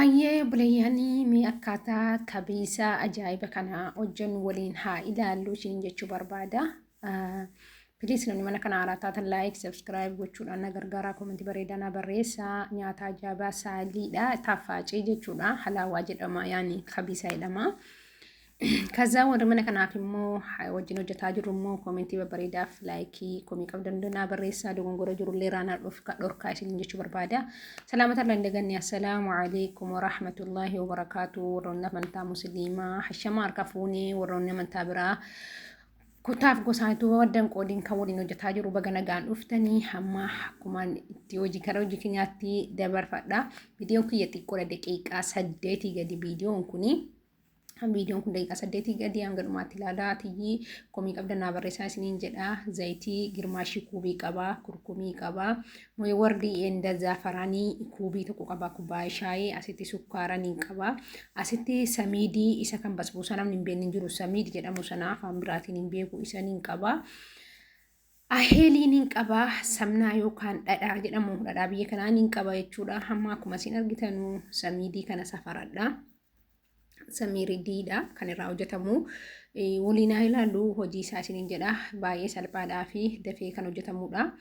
Hayyee buleeyanii mee akkaataa kabisaa ajaa'iba kana hojjennu waliin haa ilaallu ishiin jechuu barbaada. Please namni mana kana haaraa taatan like, subscribe gochuudhaan na gargaaraa, komentii bareedaa barreessaa. Nyaata ajaa'ibaa saaliidha. Taaffaacee jechuudha. Halaawaa jedhama yaani kabisaa jedhama. Kaza warra mana kanaaf immoo wajjin hojjetaa jiru immoo komentii bareedaaf laayikii komii qabdan na barreessaa. Dogongora jirullee raanaa dhorkaa isin jechuu barbaada. Salaamata Allah indagani. Assalaamu alaykum wa rahmatullahi wa barakatuh. Warroonni amantaa musliimaa hashama harka fuunee warroonni amantaa biraa kutaaf gosaatu waddan qoodiin kan waliin hojjetaa jiru baga nagaan dhuftanii hamma akkuma itti hojii karaa hojii keenyaatti dabarfadha. Viidiyoon kiyya xiqqoodha daqiiqaa 8 gadi viidiyoon kuni. Viidiyoon kun daqiiqaa 8 gadi hanga dhumaatti ilaalaa tiyyi komii qabdan na barreessaa isiniin jedha. Zayitii girmaashii kuubii qabaa, kurkumii qabaa, mo'ee wardii enda zaafaraanii kuubii tokko qabaa, kubbaa shaayii, asitti sukkaara ni qabaa, asitti samiidii isa kan basbuusa namni hin beekne jiru samiidii jedhamu sana afaan biraatiin hin beeku isa ni qabaa. Aheelii ni qabaa, samnaa yookaan dhadhaa jedhamu dhadhaa biyya kanaa ni qabaa jechuudha. Hamma akkuma isin argitanu samiidii kana safaradha. Samiiridiidha kan irraa hojjetamu. Waliin haa ilaallu hojii isaa isiniin jedha. Baay'ee salphaadhaa fi dafee kan hojjetamudha.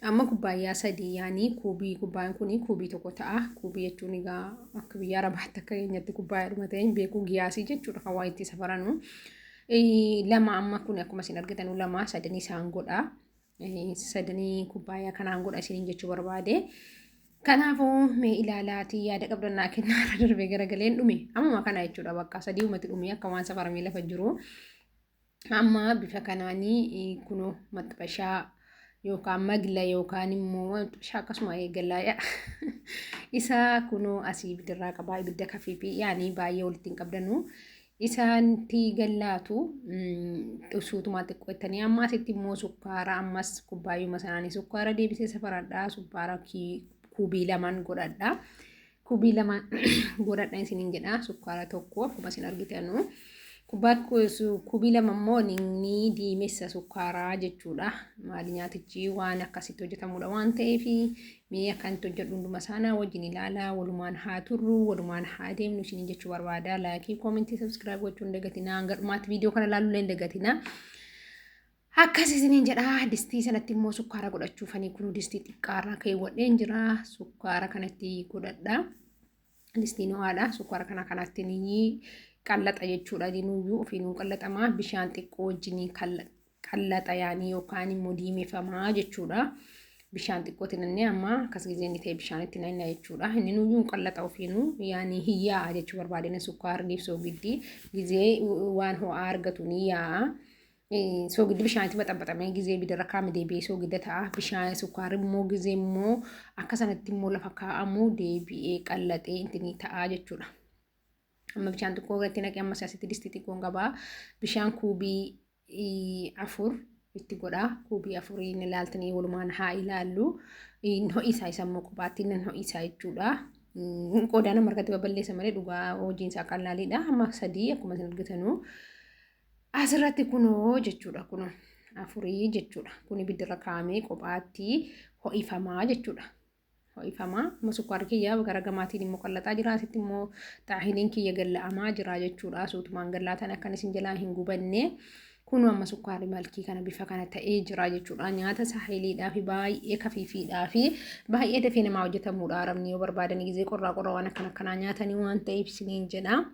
Amma kubbaayyaa sadii yaani kubbaan kuni kuubii tokko ta'a. Kuubii jechuun egaa akka biyya Arabaatti akka keenyatti kubbaayyaa dhuma ta'een beeku giyaasii jechuudha kan waa itti safaranu. Lama amma kun akkuma isin argitanu lama sadanii isaan godha. Sadanii kubbaayyaa kanaan godha isiniin jechuu barbaade. Kanaafuu mee ilaalaatii yaada qabdannaa kennaa darbee garagaleen dhume amma kana jechuudha bakka sadii uumatti dhume akka waan safaramee lafa jiru. Amma bifa kanaanii kunoo maxxabashaa yookaan magla yookaan immoo maxxabashaa akkasuma eegalaaya isa kunoo asii bidirraa qabaa ibidda kafiifi yaani baay'ee walitti hin qabdanu. Isaan tiigallaatu suutumaa xiqqoottanii amma asitti immoo sukkaara ammas kubbaayyuma sanaanii sukkaara deebisee safaradhaa sukkaara kuubii lamaan godhadha. Kuubii lamaan godhadha isiniin jedha. Sukkaara tokko akkuma isin argitanu. Kuubii lama immoo ni diimessa sukkaaraa jechuudha. Maali nyaatichi waan akkasitti hojjetamudha waan ta'eef mee akkanatti hojjedhu hunduma isaanii wajjin ilaalaa walumaan haa turru walumaan haa deemnu isiniin jechuu barbaada. Laayikii, komentii, subscribe gochuu hin dagatinaa. Hanga dhumaatti viidiyoo kana ilaaluu hin dagatinaa. Akkas isiniin jedha. Distii sanatti immoo sukkaara godhachuufanii kun distii xiqqaarraa keewwadheen jira. Sukkaara kanatti godhadha. Distiin ho'aadha. Sukkaara kanatti ni qallaxa jechuudha. Dinuyyuu ofiinuu qallaxamaa bishaan xiqqoo wajjin qallaxa yaani yookaan immoo diimeeffamaa jechuudha. Bishaan xiqqootiin inni amma akkas gizee inni ta'e bishaanitti nanna jechuudha. Inni nuyyuu qallaxa ofiinuu yaani hiyyaa jechuu barbaadina sukkaara dhiibsoo giddii gizee waan ho'aa argatu ni yaa'a. Soogiddi bishaanitti maxxanfatamee gizee bidara kaa'ame deebi'ee soogidda ta'a. Bishaan sukkaara immoo gizee immoo akka sanatti immoo lafa kaa'amu deebi'ee qallaxee intini ta'a jechuudha. Amma bishaan xiqqoo irratti naqee amma asitti distii xiqqoon qabaa. Bishaan kuubii 4 itti godhaa. Kuubii 4 inni ilaaltanii walumaan haa ilaallu. Ho'isaa isa immoo kophaatti inni ho'isaa jechuudha. Qodaa nama harkatti baballeessa malee dhugaa hojiin isaa qallaaliidha. Amma 3 akkuma isin argitanu. Asirratti kunoo jechuudha kunoo 4 jechuudha. Kuni bidira kaa'amee kophaatti ho'ifamaa jechuudha. Ho'ifamaa amma sukkaara kiyya gara gamaatiin immoo qallaxaa jira. Asitti immoo xaahiliin kiyya galla'amaa jira jechuudha. Suutumaan gallaatan akkan isin jalaa hin gubanne. Kunoo amma sukkaarri malkii kana bifa kana ta'ee jira jechuudha. Nyaata saahiliidhaa fi baay'ee kafiifiidhaa fi baay'ee dafee namaa hojjetamudha. Arabni yoo barbaadan gizee qorraa waan akkanaa nyaatanii waan ta'eef isiniin jedha.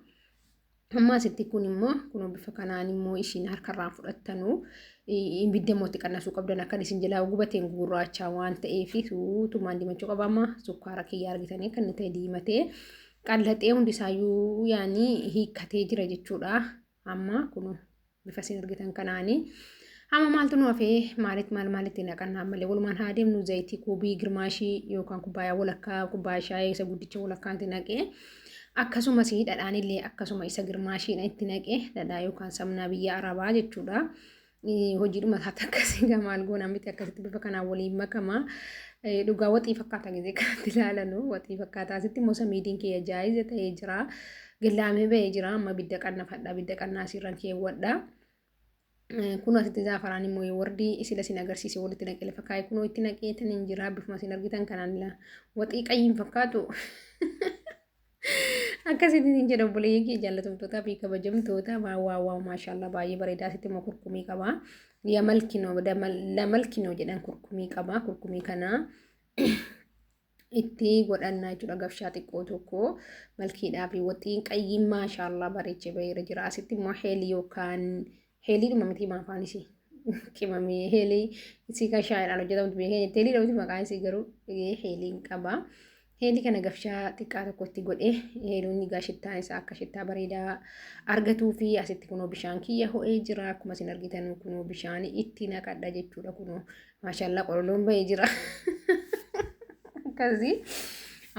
Amma asitti kun immoo kunoo bifa kanaan immoo ishiin harkarraan fudhattanu ibidda mootti qannasuu qabdan akkan isin jalaa gubateen gurraachaa waan ta'eef suutumaan diimachuu qaba. Amma sukkaara kiyya argitanii kan inni ta'e diimatee qallaxee hundisaayyuu yaani hiikkatee jira jechuudha. Amma kunoo bifa isin argitan kanaanii. Amma maaltu nu hafee maalitti naqannaa malee walumaan haa deemnu. Zayitii kuubii girmaashii yookaan kubbaayyaa walakkaa kubbaa shaayii isa guddicha walakkaatti naqee. Akkasumas dhadhaan illee akkasuma isa girmaashiidha itti naqee dhadhaa yookaan samnaa biyya Arabaa jechuudha. Hojiidhuma isaatti akkasii gamaal goona miti akkasitti bifa kanaan waliin makama. Dhugaa waxii fakkaata gizee kanatti ilaalanu waxii fakkaata. Asitti immoo samiidiin kiyya jaayiza ta'ee jira. Gillaamee ba'ee jira. Amma bidda qannafadha. Bidda qannaa asirran keewwadha. Kun asitti zaafaraan immoo wardii isila sin agarsiise walitti naqee lafa kaa'ee kunoo itti naqee tan hin jira bifuma sin argitan kanaan waxii qayyiin fakkaatu. akkasitti jedha obboleeyyan kee jaallatamtoota fi kabajamtoota waa maashaallah baay'ee bareedaa sitti immoo kurkumii qaba. Yaa malkinoo jedhan kurkumii qaba. Kurkumii kana itti godhannaa jechuudha gabshaa xiqqoo tokko malkiidhaa fi waxxiin qayyiin maashaallah bareechee baheera jira. Asitti immoo heelii yookaan heeliidhuma miti maafaanis qimamee heelii isii kan shaayidhaan hojjetamtu heeliidha miti maqaan isii garuu heeliin qaba. Heelii kana gabshaa xiqqaa tokkotti godhee heeluun egaa shittaan isaa akka shittaa bareedaa argatuu fi asitti kunoo bishaan kiyya ho'ee jira. Akkuma isin argitan kunoo bishaan itti naqadha jechuudha. Kunoo maashaallah qololoon bahee jira. Akkasii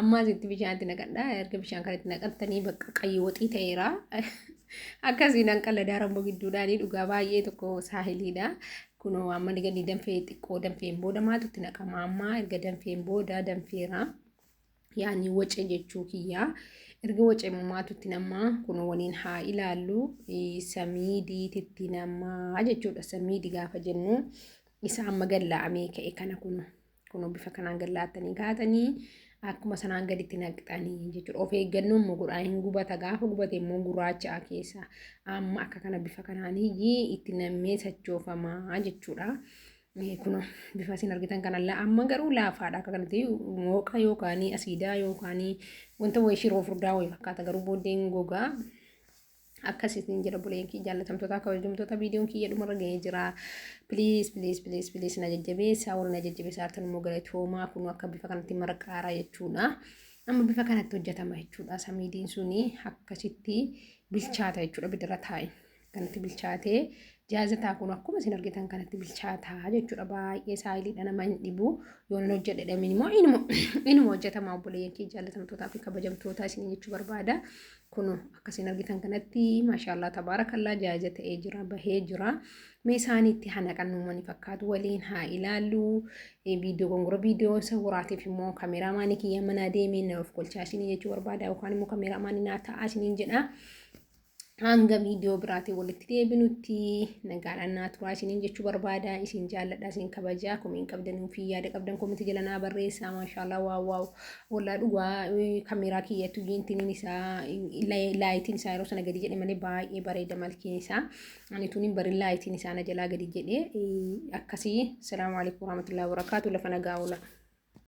amma asitti bishaan itti naqadha. Erga bishaan kanatti naqattanii bakka qayyii waxii ta'eera. Akkasii nan qalladhaa rammoo gidduudhaanii dhugaa baay'ee tokko saahiliidha. Kunoo amma gadi danfee xiqqoo danfeen booda maatutti naqama. Amma erga danfeen booda danfeera. Yaani wacee jechuu kiyyaa erga wacee maatutti namaa kun waliin haa ilaallu samiidiitti namaa jechuudha. Samiidii gaafa jennu isa amma gallaa'amee ka'e kana kun bifa kanaan gallaattanii kaatanii akkuma sanaan gaditti naqxanii jechuudha. Of eeggannoon immoo godhaa hin gubata gaafa gubate immoo gurraacha keessa amma akka kana bifa kanaan itti nammee sochoofamaa jechuudha. Kuno bifa isin argitan kanallee amma garuu laafaadha akka kanatti mooqa yookaan asiidaa yookaan wanta wayii shiroo furdaa wayii fakkaata garuu booddeen gogaa akkasitti jedha obboleeyyan kiyya jaallatamtoota kabajamtoota viidiyoon kiyya dhumarra gahee jira. Please na jajjabeessaa warra na jajjabeessaa hartan immoo galatoomaa kun akka bifa kanatti marqaaraa jechuudha. Amma bifa kanatti hojjetama jechuudha. Samiidiin suni akkasitti bilchaata jechuudha bidirra taa'e kanatti bilchaatee. Jaazataa kun akkuma isin argitan kanatti bilchaataa jechuudha. Baay'ee saayiliidha nama hin dhibu. Yoon hojjedhe immoo inuma hojjetama obboleeyyan kiyya jaallatamtootaa fi kabajamtoota isin jechuu barbaada. Kun akka isin argitan kanatti maashaallah tabaarakallaa jaaza ta'ee jira bahee jira. Mee isaaniitti hanaqannuu mani fakkaatu waliin haa ilaallu. Viidiyoo gongora viidiyoo sawwaraatiif immoo kameeraamaanii kiyya mana deemee na of kolchaa isin jechuu barbaada yookaan immoo kameeraamaanii naa ta'aa isin jedha. Hanga viidiyoo biraatii walitti deebinutti nagaadhaan naa turaa isiniin jechuu barbaada. Isin jaalladha isin kabajaa komiin qabdanuu fi yaada qabdan komiitii jala naa barreessaa. Maashaallah waaw wallaa dhugaa kameeraa kiyyattu jiintiniin isaa laayitiin isaa yeroo sana gadi jedhe malee baay'ee bareeda malkiin isaa. Ani tuniin barin laayitiin isaa na jalaa gadi jedhe akkasii. Salaamu alaikum warahmatullahi wabarakatuh. Lafa nagaa oola.